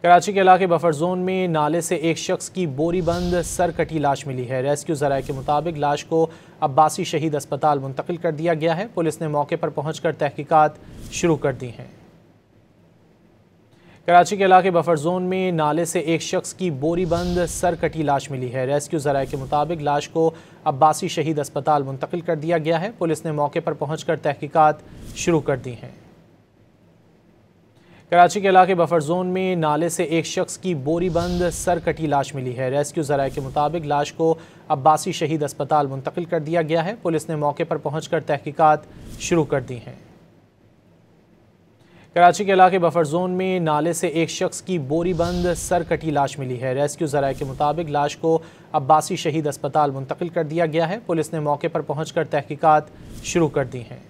कराची के इलाके buffer zone में नाले से एक शख्स की बोरी बंद सर कटी लाश मिली है। रेस्क्यू ज़राए के मुताबिक लाश को अब्बासी शहीद अस्पताल मुंतकिल कर दिया गया है। पुलिस ने मौके पर पहुंचकर तहकीकात शुरू कर दी हैं। कराची के इलाके बफर जोन में नाले से एक शख्स की बोरी बंद सर कटी लाश मिली है। रेस्क्यू ज़राए के मुताबिक लाश को अब्बासी शहीद अस्पताल मुंतकिल कर दिया गया है। पुलिस ने मौके पर पहुंचकर तहकीकात शुरू कर दी हैं। कराची के इलाके बफर जोन में नाले से एक शख्स की बोरी बंद सर कटी लाश मिली है। रेस्क्यू ज़राए के मुताबिक लाश को अब्बासी शहीद अस्पताल मुंतकिल कर दिया गया है। पुलिस ने मौके पर पहुंचकर तहकीकात शुरू कर दी हैं। कराची के इलाके बफर जोन में नाले से एक शख्स की बोरी बंद सर कटी लाश मिली है। रेस्क्यू ज़राए के मुताबिक लाश को अब्बासी शहीद अस्पताल मुंतकिल कर दिया गया है। पुलिस ने मौके पर पहुंचकर तहकीकात शुरू कर दी हैं।